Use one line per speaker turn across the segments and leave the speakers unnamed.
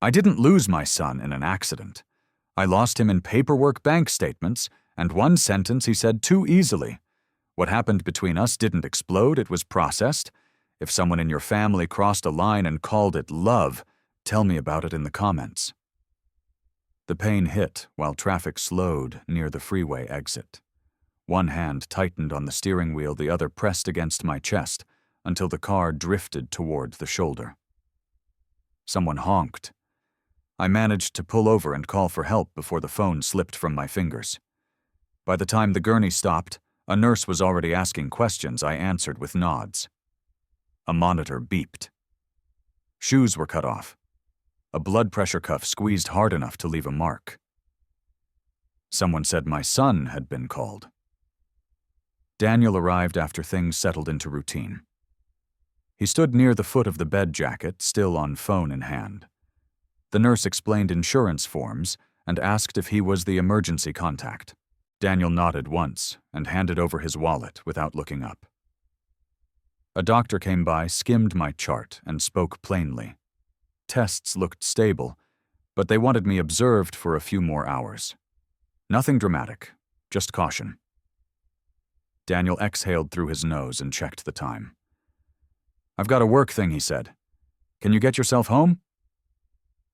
I didn't lose my son in an accident. I lost him in paperwork, bank statements, and one sentence he said too easily. What happened between us didn't explode, it was processed. If someone in your family crossed a line and called it love, tell me about it in the comments. The pain hit while traffic slowed near the freeway exit. One hand tightened on the steering wheel, the other pressed against my chest until the car drifted toward the shoulder. Someone honked. I managed to pull over and call for help before the phone slipped from my fingers. By the time the gurney stopped, a nurse was already asking questions I answered with nods. A monitor beeped. Shoes were cut off. A blood pressure cuff squeezed hard enough to leave a mark. Someone said my son had been called. Daniel arrived after things settled into routine. He stood near the foot of the bed jacket, still on phone in hand. The nurse explained insurance forms and asked if he was the emergency contact. Daniel nodded once and handed over his wallet without looking up. A doctor came by, skimmed my chart, and spoke plainly. Tests looked stable, but they wanted me observed for a few more hours. Nothing dramatic, just caution. Daniel exhaled through his nose and checked the time. "I've got a work thing," he said. "Can you get yourself home?"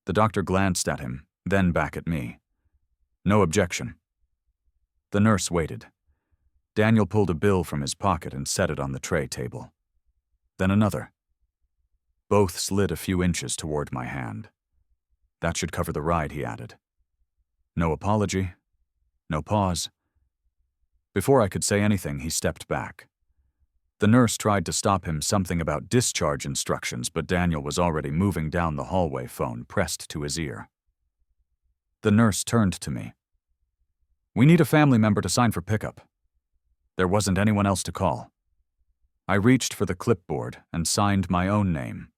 The doctor glanced at him, then back at me. No objection. The nurse waited. Daniel pulled a bill from his pocket and set it on the tray table. Then another. Both slid a few inches toward my hand. "That should cover the ride," he added. No apology, no pause. Before I could say anything, he stepped back. The nurse tried to stop him, something about discharge instructions, but Daniel was already moving down the hallway, phone pressed to his ear. The nurse turned to me. "We need a family member to sign for pickup." There wasn't anyone else to call. I reached for the clipboard and signed my own name,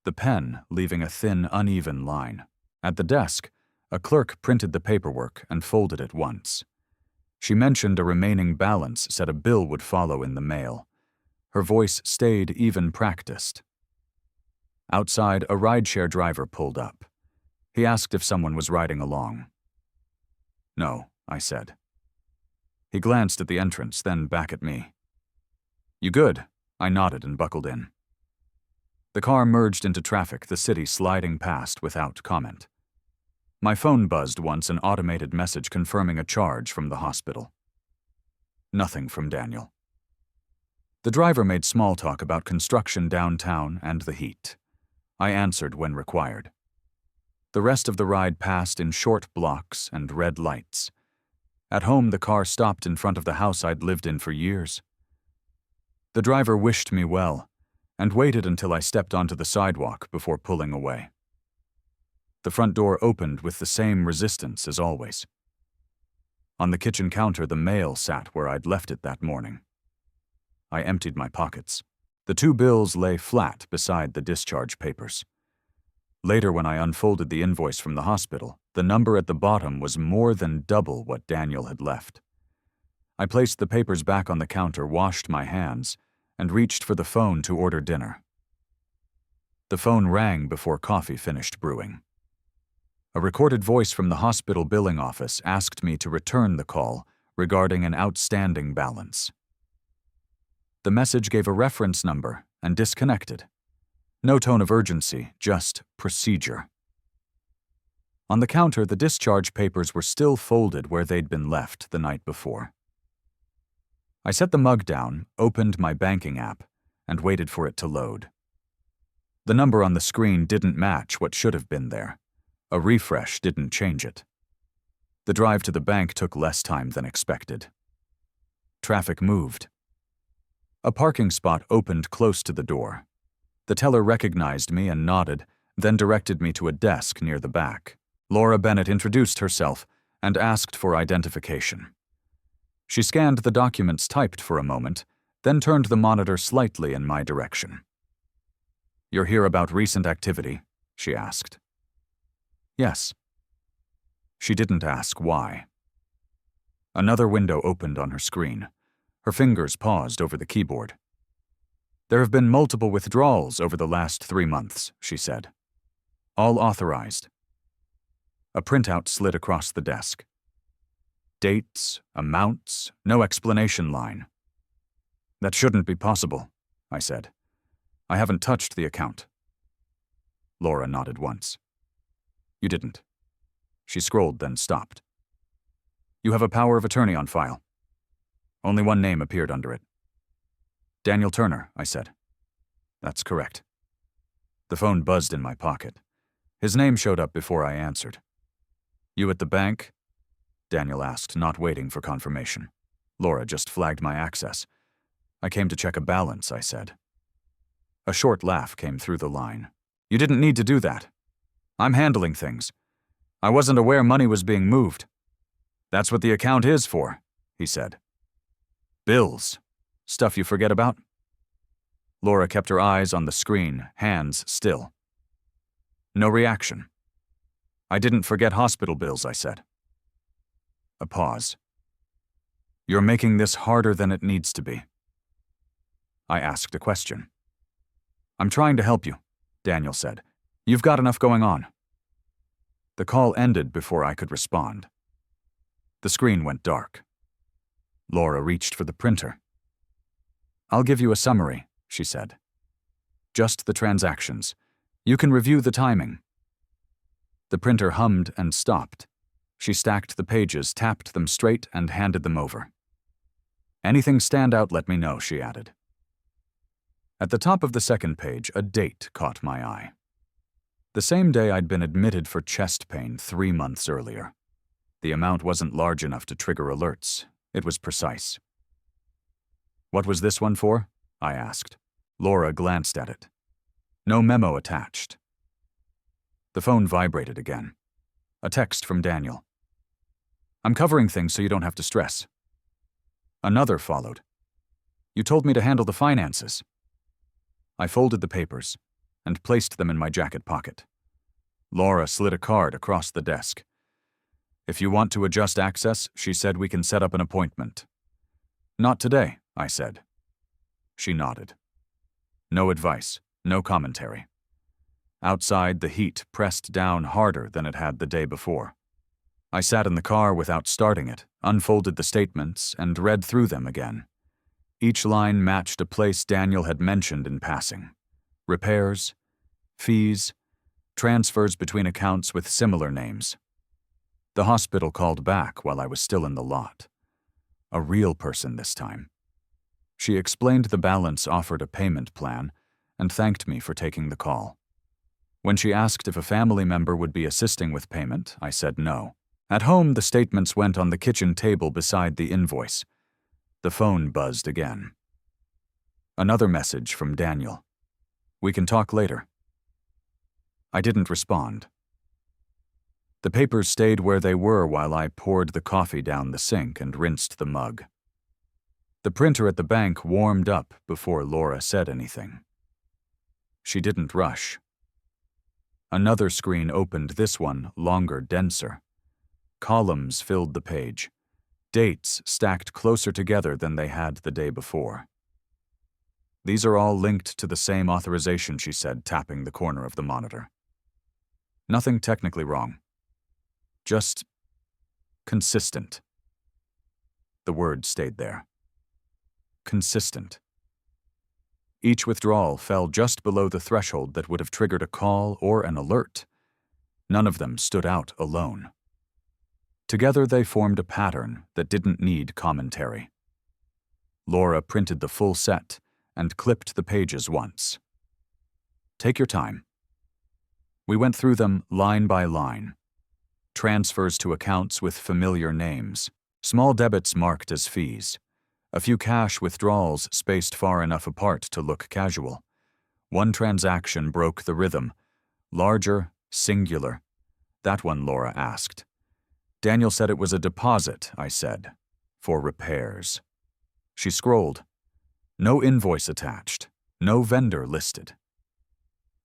the pen leaving a thin, uneven line. At the desk, a clerk printed the paperwork and folded it once. She mentioned a remaining balance, said a bill would follow in the mail. Her voice stayed even practiced. Outside, a rideshare driver pulled up. He asked if someone was riding along. "No," I said. He glanced at the entrance, then back at me. "You good?" I nodded and buckled in. The car merged into traffic, the city sliding past without comment. My phone buzzed once, an automated message confirming a charge from the hospital. Nothing from Daniel. The driver made small talk about construction downtown and the heat. I answered when required. The rest of the ride passed in short blocks and red lights. At home, the car stopped in front of the house I'd lived in for years. The driver wished me well and waited until I stepped onto the sidewalk before pulling away. The front door opened with the same resistance as always. On the kitchen counter, the mail sat where I'd left it that morning. I emptied my pockets. The 2 bills lay flat beside the discharge papers. Later, when I unfolded the invoice from the hospital, the number at the bottom was more than double what Daniel had left. I placed the papers back on the counter, washed my hands, and reached for the phone to order dinner. The phone rang before coffee finished brewing. A recorded voice from the hospital billing office asked me to return the call regarding an outstanding balance. The message gave a reference number and disconnected. No tone of urgency, just procedure. On the counter, the discharge papers were still folded where they'd been left the night before. I set the mug down, opened my banking app, and waited for it to load. The number on the screen didn't match what should have been there. A refresh didn't change it. The drive to the bank took less time than expected. Traffic moved. A parking spot opened close to the door. The teller recognized me and nodded, then directed me to a desk near the back. Laura Bennett introduced herself and asked for identification. She scanned the documents typed for a moment, then turned the monitor slightly in my direction. "You're here about recent activity?" she asked. "Yes." She didn't ask why. Another window opened on her screen. Her fingers paused over the keyboard. "There have been multiple withdrawals over the last 3 months," she said. All authorized. A printout slid across the desk. Dates, amounts, no explanation line. That shouldn't be possible, I said. I haven't touched the account. Laura nodded once. You didn't. She scrolled, then stopped. You have a power of attorney on file. Only one name appeared under it. Daniel Turner, I said. That's correct. The phone buzzed in my pocket. His name showed up before I answered. You at the bank? Daniel asked, not waiting for confirmation. Laura just flagged my access. I came to check a balance, I said. A short laugh came through the line. You didn't need to do that. I'm handling things. I wasn't aware money was being moved. That's what the account is for, he said. Bills. Stuff you forget about? Laura kept her eyes on the screen, hands still. No reaction. I didn't forget hospital bills, I said. A pause. You're making this harder than it needs to be. I asked a question. I'm trying to help you, Daniel said. You've got enough going on. The call ended before I could respond. The screen went dark. Laura reached for the printer. I'll give you a summary, she said. Just the transactions. You can review the timing. The printer hummed and stopped. She stacked the pages, tapped them straight, and handed them over. Anything stand out, let me know, she added. At the top of the second page, a date caught my eye. The same day I'd been admitted for chest pain 3 months earlier. The amount wasn't large enough to trigger alerts. It was precise. What was this one for? I asked. Laura glanced at it. No memo attached. The phone vibrated again. A text from Daniel. I'm covering things so you don't have to stress. Another followed. You told me to handle the finances. I folded the papers and placed them in my jacket pocket. Laura slid a card across the desk. If you want to adjust access, she said we can set up an appointment. Not today, I said. She nodded. No advice, no commentary. Outside, the heat pressed down harder than it had the day before. I sat in the car without starting it, unfolded the statements, and read through them again. Each line matched a place Daniel had mentioned in passing. Repairs, fees, transfers between accounts with similar names. The hospital called back while I was still in the lot. A real person this time. She explained the balance offered a payment plan and thanked me for taking the call. When she asked if a family member would be assisting with payment, I said no. At home, the statements went on the kitchen table beside the invoice. The phone buzzed again. Another message from Daniel. We can talk later. I didn't respond. The papers stayed where they were while I poured the coffee down the sink and rinsed the mug. The printer at the bank warmed up before Laura said anything. She didn't rush. Another screen opened, this one longer, denser. Columns filled the page. Dates stacked closer together than they had the day before. These are all linked to the same authorization, she said, tapping the corner of the monitor. Nothing technically wrong. Just consistent. The word stayed there. Consistent. Each withdrawal fell just below the threshold that would have triggered a call or an alert. None of them stood out alone. Together they formed a pattern that didn't need commentary. Laura printed the full set and clipped the pages once. Take your time. We went through them line by line. Transfers to accounts with familiar names, small debits marked as fees, a few cash withdrawals spaced far enough apart to look casual. One transaction broke the rhythm. Larger, singular. That one Laura asked. Daniel said it was a deposit, I said, for repairs. She scrolled. No invoice attached, no vendor listed.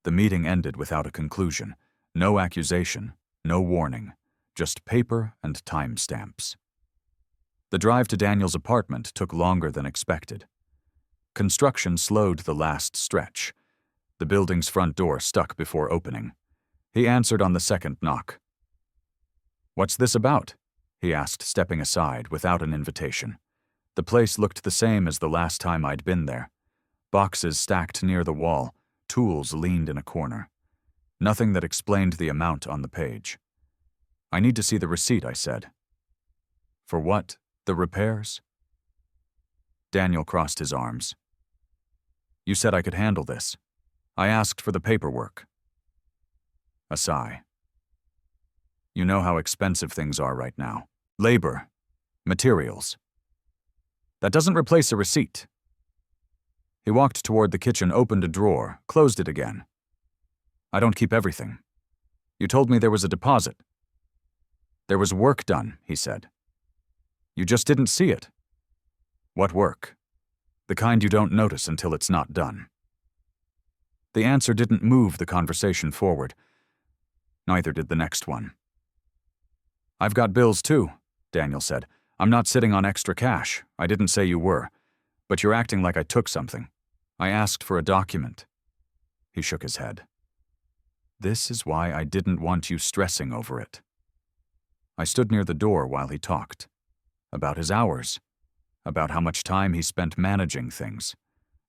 The meeting ended without a conclusion, no accusation, no warning, just paper and timestamps. The drive to Daniel's apartment took longer than expected. Construction slowed the last stretch. The building's front door stuck before opening. He answered on the second knock. "What's this about?" he asked, stepping aside without an invitation. The place looked the same as the last time I'd been there. Boxes stacked near the wall, tools leaned in a corner. Nothing that explained the amount on the page. "I need to see the receipt," I said. "For what? The repairs?" Daniel crossed his arms. "You said I could handle this. I asked for the paperwork." A sigh. "You know how expensive things are right now. Labor, materials. That doesn't replace a receipt." He walked toward the kitchen, opened a drawer, closed it again. "I don't keep everything. You told me there was a deposit." "There was work done," he said. "You just didn't see it." "What work?" "The kind you don't notice until it's not done." The answer didn't move the conversation forward. Neither did the next one. "I've got bills too," Daniel said. "I'm not sitting on extra cash. I didn't say you were. But you're acting like I took something. I asked for a document." He shook his head. "This is why I didn't want you stressing over it." I stood near the door while he talked. About his hours. About how much time he spent managing things.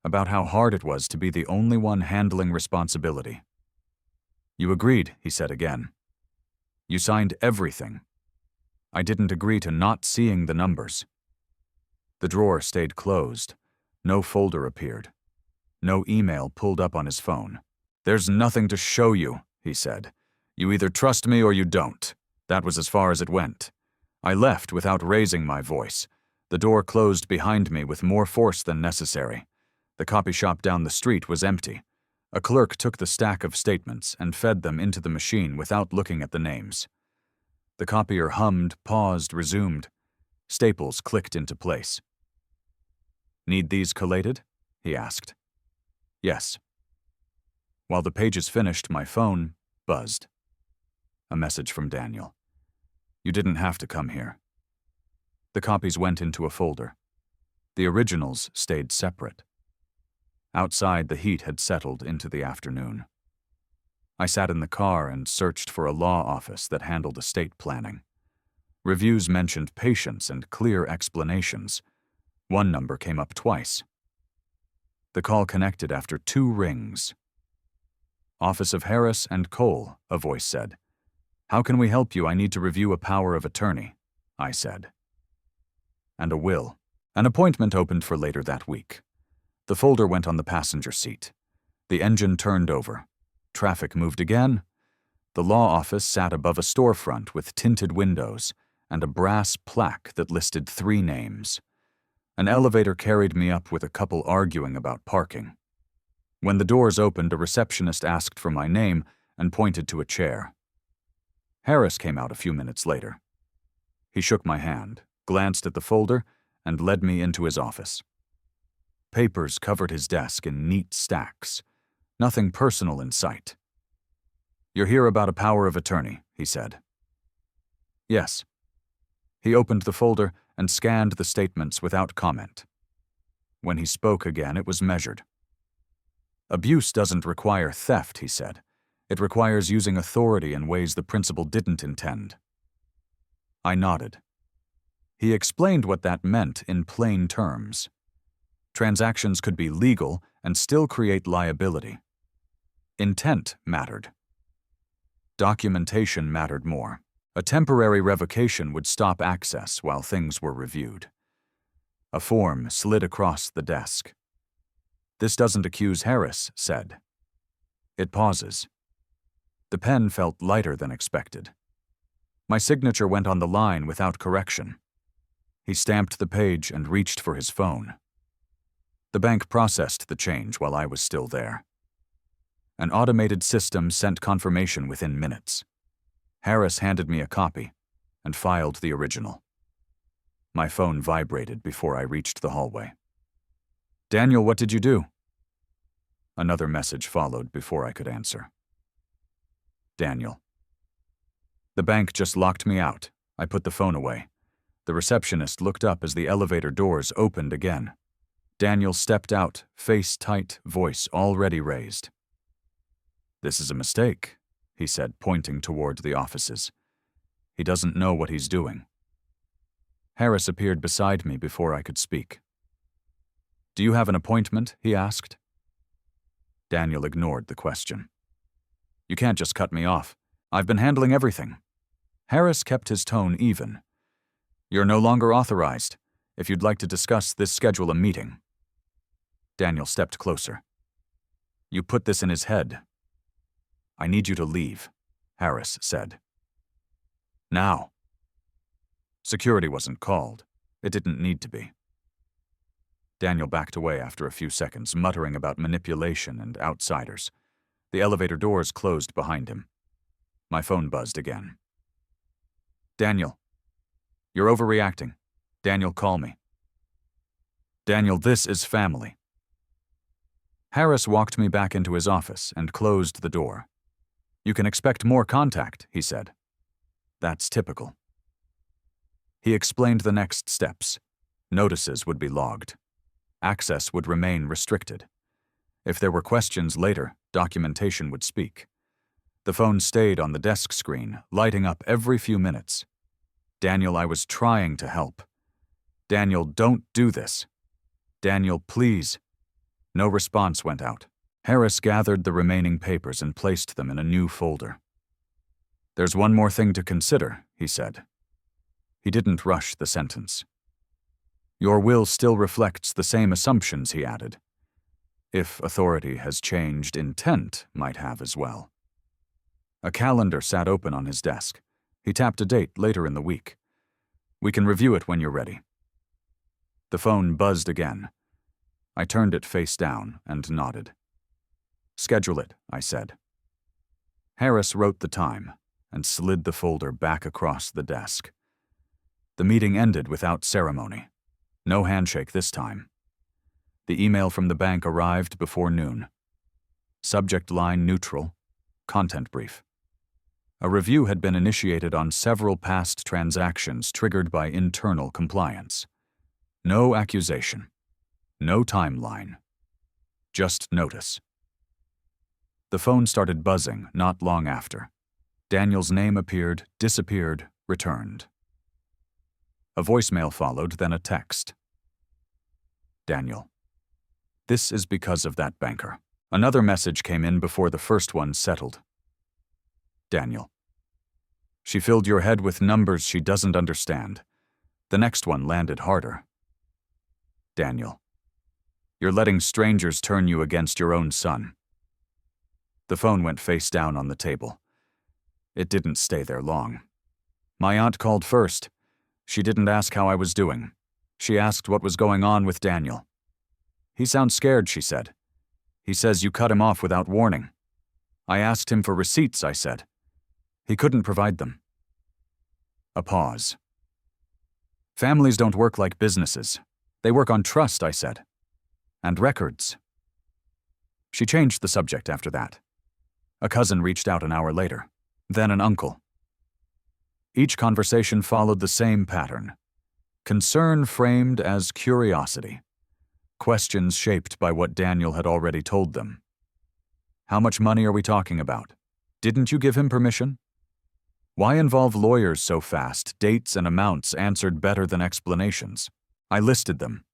About how hard it was to be the only one handling responsibility. "You agreed," he said again. "You signed everything." I didn't agree to not seeing the numbers. The drawer stayed closed. No folder appeared. No email pulled up on his phone. "There's nothing to show you," he said. "You either trust me or you don't." That was as far as it went. I left without raising my voice. The door closed behind me with more force than necessary. The copy shop down the street was empty. A clerk took the stack of statements and fed them into the machine without looking at the names. The copier hummed, paused, resumed. Staples clicked into place. "Need these collated?" he asked. "Yes." While the pages finished, my phone buzzed. A message from Daniel. "You didn't have to come here." The copies went into a folder. The originals stayed separate. Outside, the heat had settled into the afternoon. I sat in the car and searched for a law office that handled estate planning. Reviews mentioned patience and clear explanations. One number came up twice. The call connected after 2 rings. "Office of Harris and Cole," a voice said. "How can we help you? I need to review a power of attorney," I said. "And a will." An appointment opened for later that week. The folder went on the passenger seat. The engine turned over. Traffic moved again. The law office sat above a storefront with tinted windows and a brass plaque that listed 3 names. An elevator carried me up with a couple arguing about parking. When the doors opened, a receptionist asked for my name and pointed to a chair. Harris came out a few minutes later. He shook my hand, glanced at the folder, and led me into his office. Papers covered his desk in neat stacks. Nothing personal in sight. "You're here about a power of attorney," he said. "Yes." He opened the folder and scanned the statements without comment. When he spoke again, it was measured. "Abuse doesn't require theft," he said. "It requires using authority in ways the principal didn't intend." I nodded. He explained what that meant in plain terms. Transactions could be legal and still create liability. Intent mattered. Documentation mattered more. A temporary revocation would stop access while things were reviewed. A form slid across the desk. "This doesn't accuse Harris," said. It pauses. The pen felt lighter than expected. My signature went on the line without correction. He stamped the page and reached for his phone. The bank processed the change while I was still there. An automated system sent confirmation within minutes. Harris handed me a copy and filed the original. My phone vibrated before I reached the hallway. "Daniel, what did you do?" Another message followed before I could answer. Daniel. "The bank just locked me out." I put the phone away. The receptionist looked up as the elevator doors opened again. Daniel stepped out, face tight, voice already raised. "This is a mistake," he said, pointing toward the offices. He doesn't know what he's doing. Harris appeared beside me before I could speak. Do you have an appointment? He asked. Daniel ignored the question. You can't just cut me off. I've been handling everything. Harris kept his tone even. You're no longer authorized. If you'd like to discuss this, schedule a meeting. Daniel stepped closer. You put this in his head. I need you to leave, Harris said. Now. Security wasn't called. It didn't need to be. Daniel backed away after a few seconds, muttering about manipulation and outsiders. The elevator doors closed behind him. My phone buzzed again. Daniel. You're overreacting. Daniel, call me. Daniel, this is family. Harris walked me back into his office and closed the door. You can expect more contact, he said. That's typical. He explained the next steps. Notices would be logged. Access would remain restricted. If there were questions later, documentation would speak. The phone stayed on the desk screen, lighting up every few minutes. Daniel, I was trying to help. Daniel, don't do this. Daniel, please. No response went out. Harris gathered the remaining papers and placed them in a new folder. There's one more thing to consider, he said. He didn't rush the sentence. Your will still reflects the same assumptions, he added. If authority has changed, intent might have as well. A calendar sat open on his desk. He tapped a date later in the week. We can review it when you're ready. The phone buzzed again. I turned it face down and nodded. Schedule it, I said. Harris wrote the time and slid the folder back across the desk. The meeting ended without ceremony. No handshake this time. The email from the bank arrived before noon. Subject line neutral, content brief. A review had been initiated on several past transactions triggered by internal compliance. No accusation. No timeline. Just notice. The phone started buzzing not long after. Daniel's name appeared, disappeared, returned. A voicemail followed, then a text. Daniel. This is because of that banker. Another message came in before the first one settled. Daniel. She filled your head with numbers she doesn't understand. The next one landed harder. Daniel. You're letting strangers turn you against your own son. The phone went face down on the table. It didn't stay there long. My aunt called first. She didn't ask how I was doing. She asked what was going on with Daniel. He sounds scared, she said. He says you cut him off without warning. I asked him for receipts, I said. He couldn't provide them. A pause. Families don't work like businesses. They work on trust, I said. And records. She changed the subject after that. A cousin reached out an hour later, then an uncle. Each conversation followed the same pattern. Concern framed as curiosity. Questions shaped by what Daniel had already told them. How much money are we talking about? Didn't you give him permission? Why involve lawyers so fast? Dates and amounts answered better than explanations. I listed them.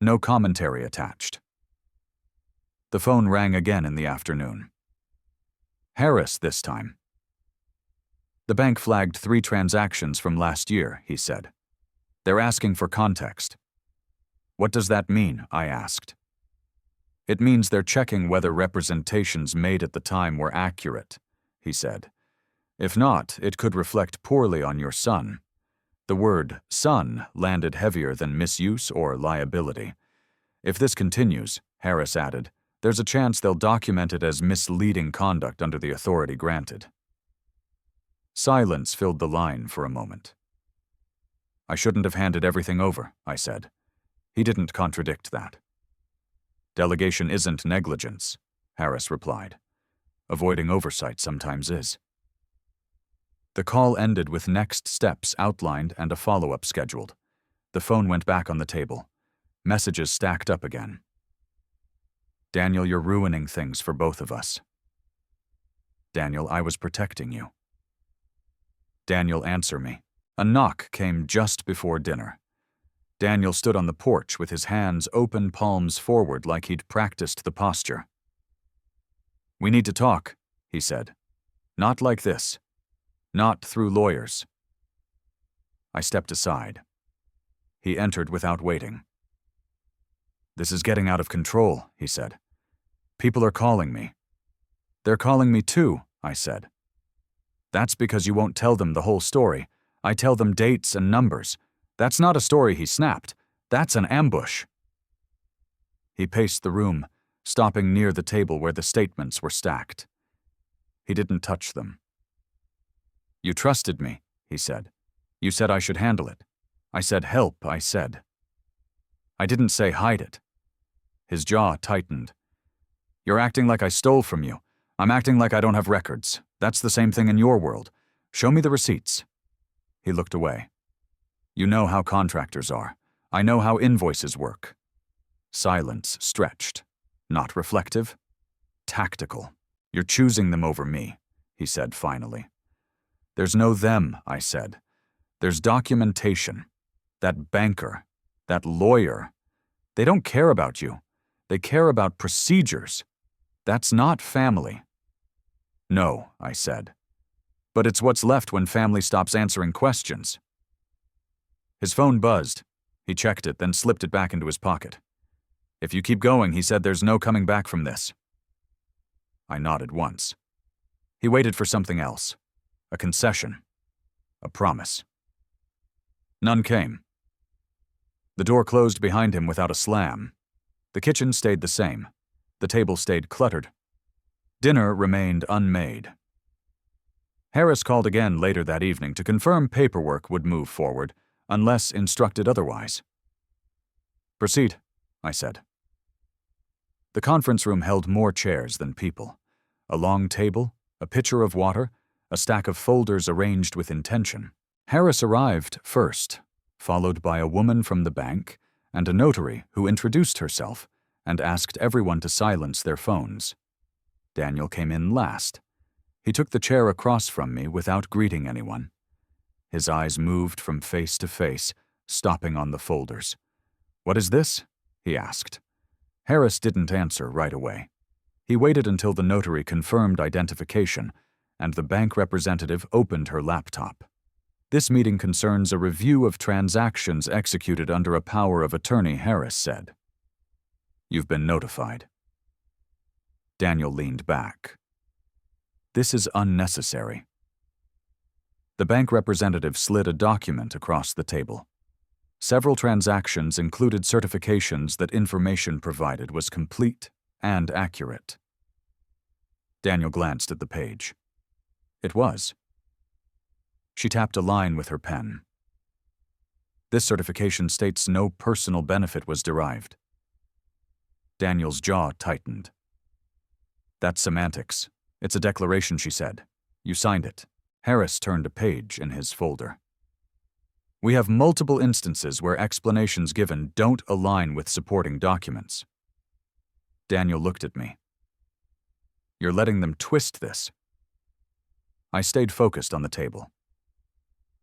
No commentary attached. The phone rang again in the afternoon. Harris this time. The bank flagged 3 transactions from last year, he said. They're asking for context. What does that mean? I asked. It means they're checking whether representations made at the time were accurate, he said. If not, it could reflect poorly on your son. The word son landed heavier than misuse or liability. If this continues, Harris added, there's a chance they'll document it as misleading conduct under the authority granted. Silence filled the line for a moment. I shouldn't have handed everything over, I said. He didn't contradict that. Delegation isn't negligence, Harris replied. Avoiding oversight sometimes is. The call ended with next steps outlined and a follow-up scheduled. The phone went back on the table. Messages stacked up again. Daniel, you're ruining things for both of us. Daniel, I was protecting you. Daniel, answer me. A knock came just before dinner. Daniel stood on the porch with his hands open, palms forward like he'd practiced the posture. We need to talk, he said. Not like this. Not through lawyers. I stepped aside. He entered without waiting. This is getting out of control, he said. People are calling me. They're calling me too, I said. That's because you won't tell them the whole story. I tell them dates and numbers. That's not a story, he snapped. That's an ambush. He paced the room, stopping near the table where the statements were stacked. He didn't touch them. You trusted me, he said. You said I should handle it. I said help, I said. I didn't say hide it. His jaw tightened. You're acting like I stole from you. I'm acting like I don't have records. That's the same thing in your world. Show me the receipts. He looked away. You know how contractors are. I know how invoices work. Silence stretched. Not reflective. Tactical. You're choosing them over me, he said finally. There's no them, I said. There's documentation. That banker. That lawyer. They don't care about you. They care about procedures. That's not family. No, I said. But it's what's left when family stops answering questions. His phone buzzed. He checked it, then slipped it back into his pocket. If you keep going, he said, there's no coming back from this. I nodded once. He waited for something else. A concession. A promise. None came. The door closed behind him without a slam. The kitchen stayed the same. The table stayed cluttered. Dinner remained unmade. Harris called again later that evening to confirm paperwork would move forward, unless instructed otherwise. Proceed, I said. The conference room held more chairs than people. A long table, a pitcher of water, a stack of folders arranged with intention. Harris arrived first, followed by a woman from the bank and a notary who introduced herself and asked everyone to silence their phones. Daniel came in last. He took the chair across from me without greeting anyone. His eyes moved from face to face, stopping on the folders. What is this? He asked. Harris didn't answer right away. He waited until the notary confirmed identification, and the bank representative opened her laptop. This meeting concerns a review of transactions executed under a power of attorney, Harris said. You've been notified. Daniel leaned back. This is unnecessary. The bank representative slid a document across the table. Several transactions included certifications that information provided was complete and accurate. Daniel glanced at the page. It was. She tapped a line with her pen. This certification states no personal benefit was derived. Daniel's jaw tightened. That's semantics. It's a declaration, she said. You signed it. Harris turned a page in his folder. We have multiple instances where explanations given don't align with supporting documents. Daniel looked at me. You're letting them twist this. I stayed focused on the table.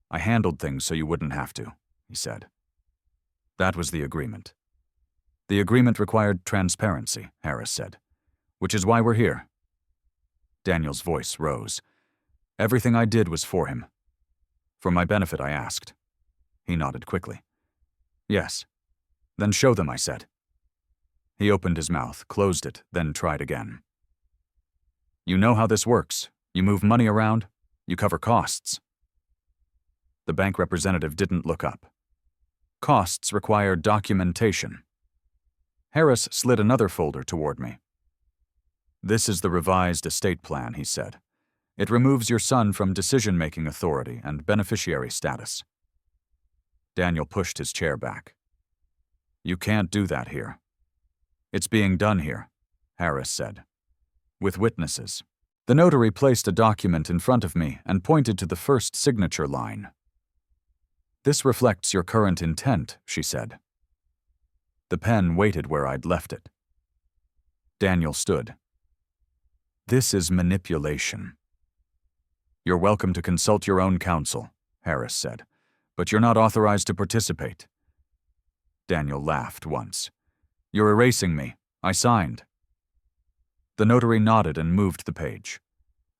I handled things so you wouldn't have to, he said. That was the agreement. The agreement required transparency, Harris said, which is why we're here. Daniel's voice rose. Everything I did was for him. For my benefit, I asked. He nodded quickly. Yes. Then show them, I said. He opened his mouth, closed it, then tried again. You know how this works. You move money around, you cover costs. The bank representative didn't look up. Costs require documentation. Harris slid another folder toward me. This is the revised estate plan, he said. It removes your son from decision-making authority and beneficiary status. Daniel pushed his chair back. You can't do that here. It's being done here, Harris said. With witnesses. The notary placed a document in front of me and pointed to the first signature line. This reflects your current intent, she said. The pen waited where I'd left it. Daniel stood. This is manipulation. You're welcome to consult your own counsel, Harris said, but you're not authorized to participate. Daniel laughed once. You're erasing me. I signed. The notary nodded and moved the page.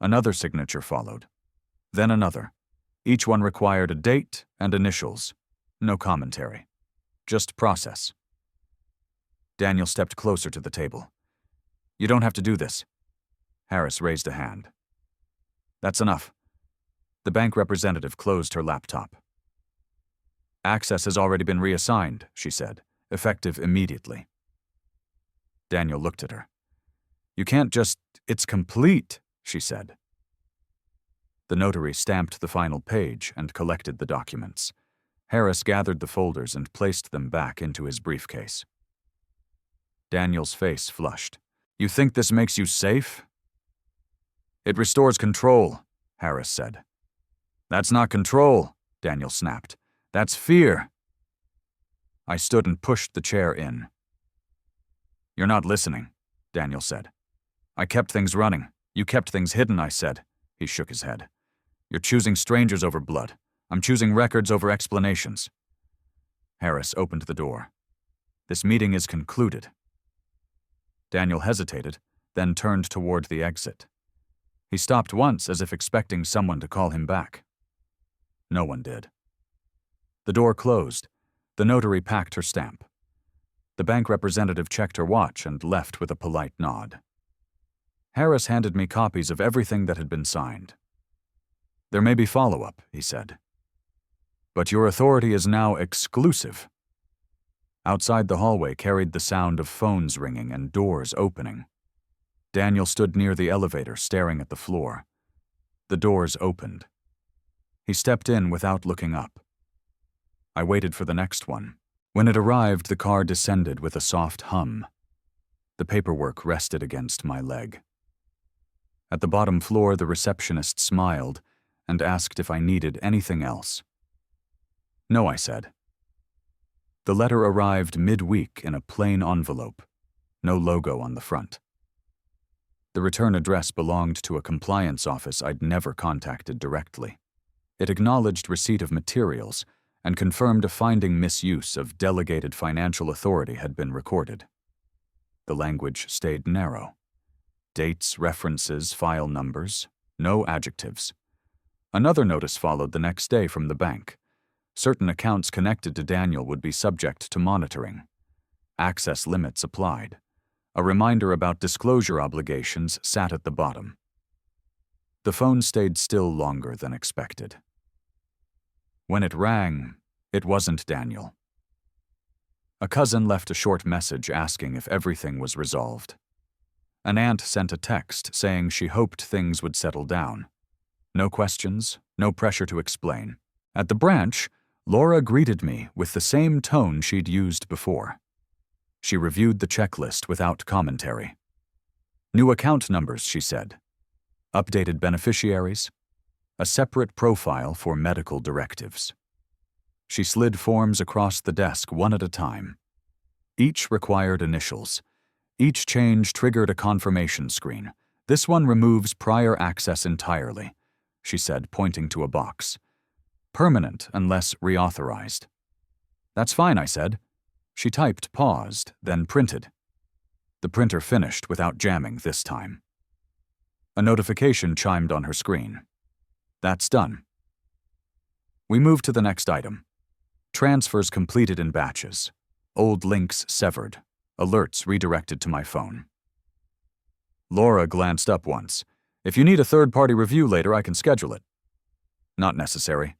Another signature followed. Then another. Each one required a date and initials. No commentary. Just process. Daniel stepped closer to the table. You don't have to do this. Harris raised a hand. That's enough. The bank representative closed her laptop. Access has already been reassigned, she said, effective immediately. Daniel looked at her. You can't just, it's complete, she said. The notary stamped the final page and collected the documents. Harris gathered the folders and placed them back into his briefcase. Daniel's face flushed. You think this makes you safe? It restores control, Harris said. That's not control, Daniel snapped. That's fear. I stood and pushed the chair in. You're not listening, Daniel said. I kept things running. You kept things hidden, I said. He shook his head. You're choosing strangers over blood. I'm choosing records over explanations. Harris opened the door. This meeting is concluded. Daniel hesitated, then turned toward the exit. He stopped once as if expecting someone to call him back. No one did. The door closed. The notary packed her stamp. The bank representative checked her watch and left with a polite nod. Harris handed me copies of everything that had been signed. There may be follow-up, he said. But your authority is now exclusive. Outside the hallway carried the sound of phones ringing and doors opening. Daniel stood near the elevator, staring at the floor. The doors opened. He stepped in without looking up. I waited for the next one. When it arrived, the car descended with a soft hum. The paperwork rested against my leg. At the bottom floor, the receptionist smiled and asked if I needed anything else. No, I said. The letter arrived midweek in a plain envelope, no logo on the front. The return address belonged to a compliance office I'd never contacted directly. It acknowledged receipt of materials and confirmed a finding misuse of delegated financial authority had been recorded. The language stayed narrow. Dates, references, file numbers, no adjectives. Another notice followed the next day from the bank. Certain accounts connected to Daniel would be subject to monitoring. Access limits applied. A reminder about disclosure obligations sat at the bottom. The phone stayed still longer than expected. When it rang, it wasn't Daniel. A cousin left a short message asking if everything was resolved. An aunt sent a text saying she hoped things would settle down. No questions, no pressure to explain. At the branch, Laura greeted me with the same tone she'd used before. She reviewed the checklist without commentary. New account numbers, she said. Updated beneficiaries. A separate profile for medical directives. She slid forms across the desk one at a time. Each required initials. Each change triggered a confirmation screen. This one removes prior access entirely, she said, pointing to a box. Permanent unless reauthorized. That's fine, I said. She typed, paused, then printed. The printer finished without jamming this time. A notification chimed on her screen. That's done. We moved to the next item. Transfers completed in batches. Old links severed. Alerts redirected to my phone. Laura glanced up once. If you need a third-party review later, I can schedule it. Not necessary.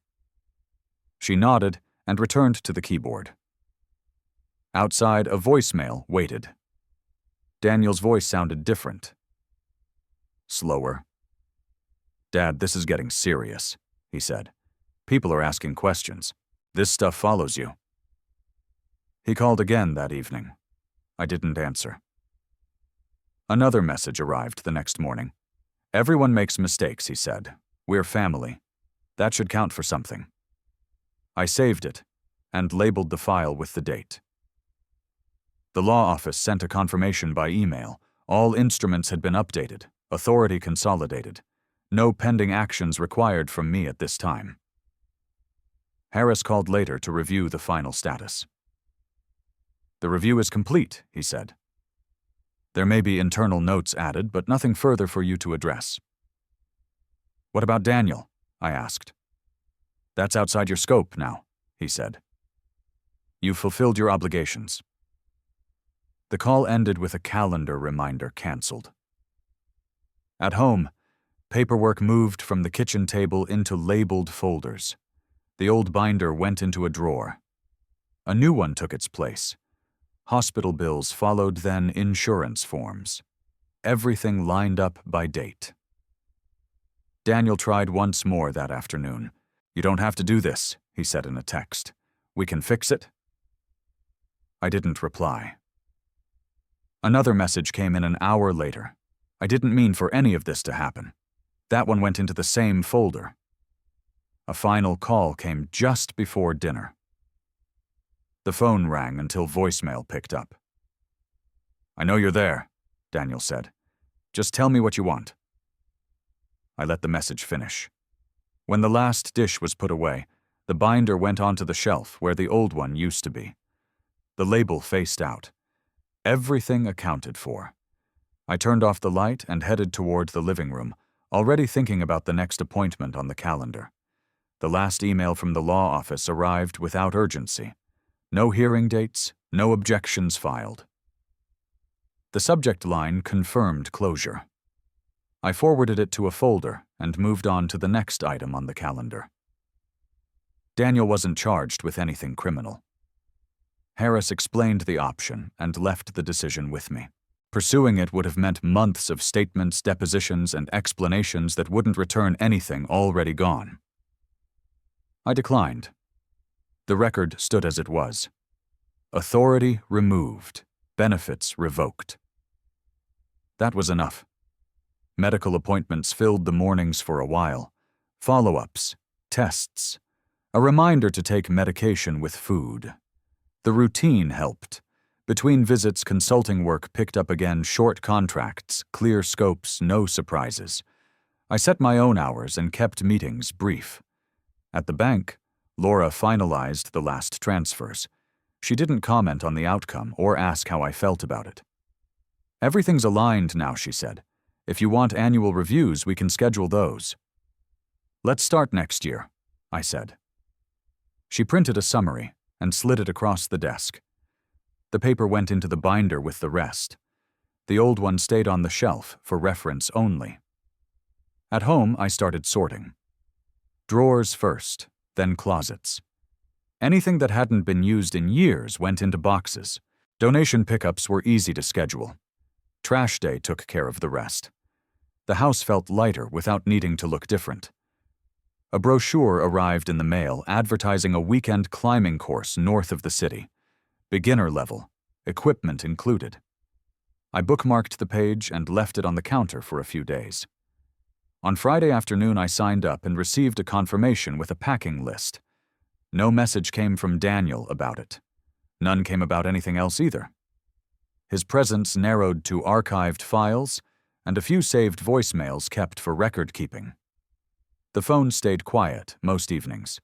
She nodded and returned to the keyboard. Outside, a voicemail waited. Daniel's voice sounded different. Slower. Dad, this is getting serious, he said. People are asking questions. This stuff follows you. He called again that evening. I didn't answer. Another message arrived the next morning. Everyone makes mistakes, he said. We're family. That should count for something. I saved it and labeled the file with the date. The law office sent a confirmation by email. All instruments had been updated, authority consolidated. No pending actions required from me at this time. Harris called later to review the final status. "The review is complete," he said. "There may be internal notes added, but nothing further for you to address." "What about Daniel?" I asked. "That's outside your scope now," he said. "You've fulfilled your obligations." The call ended with a calendar reminder canceled. At home, paperwork moved from the kitchen table into labeled folders. The old binder went into a drawer. A new one took its place. Hospital bills followed, then insurance forms. Everything lined up by date. Daniel tried once more that afternoon. "You don't have to do this," he said in a text. "We can fix it." I didn't reply. Another message came in an hour later. I didn't mean for any of this to happen. That one went into the same folder. A final call came just before dinner. The phone rang until voicemail picked up. "I know you're there," Daniel said. "Just tell me what you want." I let the message finish. When the last dish was put away, the binder went onto the shelf where the old one used to be. The label faced out. Everything accounted for. I turned off the light and headed toward the living room, already thinking about the next appointment on the calendar. The last email from the law office arrived without urgency. No hearing dates, no objections filed. The subject line confirmed closure. I forwarded it to a folder and moved on to the next item on the calendar. Daniel wasn't charged with anything criminal. Harris explained the option and left the decision with me. Pursuing it would have meant months of statements, depositions, and explanations that wouldn't return anything already gone. I declined. The record stood as it was. Authority removed, benefits revoked. That was enough. Medical appointments filled the mornings for a while. Follow-ups, tests, a reminder to take medication with food. The routine helped. Between visits, consulting work picked up again, short contracts, clear scopes, no surprises. I set my own hours and kept meetings brief. At the bank, Laura finalized the last transfers. She didn't comment on the outcome or ask how I felt about it. "Everything's aligned now," she said. "If you want annual reviews, we can schedule those." "Let's start next year," I said. She printed a summary and slid it across the desk. The paper went into the binder with the rest. The old one stayed on the shelf for reference only. At home, I started sorting. Drawers first, then closets. Anything that hadn't been used in years went into boxes. Donation pickups were easy to schedule. Trash day took care of the rest. The house felt lighter without needing to look different. A brochure arrived in the mail advertising a weekend climbing course north of the city. Beginner level, equipment included. I bookmarked the page and left it on the counter for a few days. On Friday afternoon, I signed up and received a confirmation with a packing list. No message came from Daniel about it. None came about anything else either. His presence narrowed to archived files and a few saved voicemails kept for record keeping. The phone stayed quiet most evenings.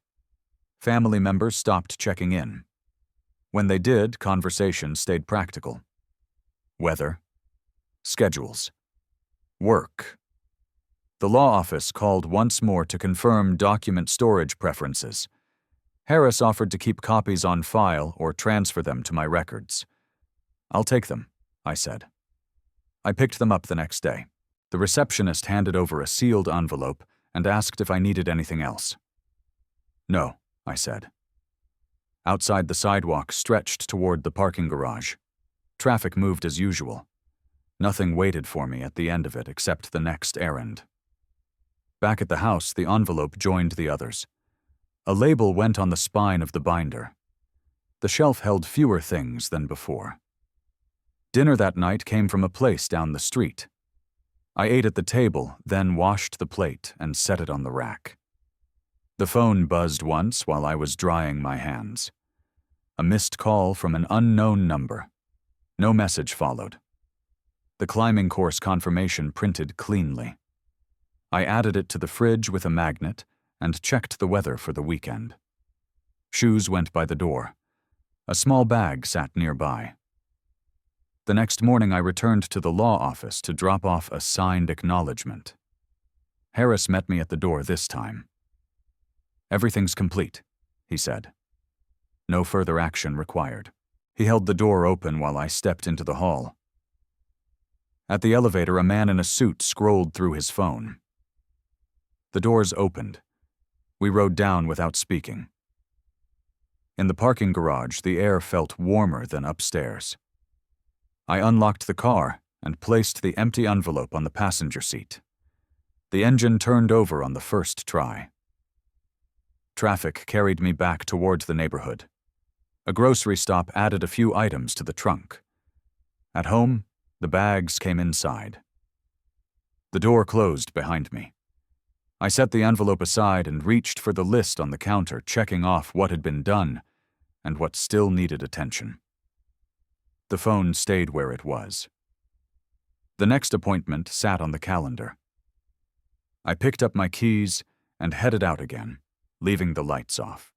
Family members stopped checking in. When they did, conversation stayed practical. Weather, schedules, work. The law office called once more to confirm document storage preferences. Harris offered to keep copies on file or transfer them to my records. "I'll take them," I said. I picked them up the next day. The receptionist handed over a sealed envelope and asked if I needed anything else. "No," I said. Outside, the sidewalk stretched toward the parking garage. Traffic moved as usual. Nothing waited for me at the end of it except the next errand. Back at the house, the envelope joined the others. A label went on the spine of the binder. The shelf held fewer things than before. Dinner that night came from a place down the street. I ate at the table, then washed the plate and set it on the rack. The phone buzzed once while I was drying my hands. A missed call from an unknown number. No message followed. The climbing course confirmation printed cleanly. I added it to the fridge with a magnet and checked the weather for the weekend. Shoes went by the door. A small bag sat nearby. The next morning I returned to the law office to drop off a signed acknowledgement. Harris met me at the door this time. "Everything's complete," he said. No further action required. He held the door open while I stepped into the hall. At the elevator, a man in a suit scrolled through his phone. The doors opened. We rode down without speaking. In the parking garage, the air felt warmer than upstairs. I unlocked the car and placed the empty envelope on the passenger seat. The engine turned over on the first try. Traffic carried me back toward the neighborhood. A grocery stop added a few items to the trunk. At home, the bags came inside. The door closed behind me. I set the envelope aside and reached for the list on the counter, checking off what had been done and what still needed attention. The phone stayed where it was. The next appointment sat on the calendar. I picked up my keys and headed out again, leaving the lights off.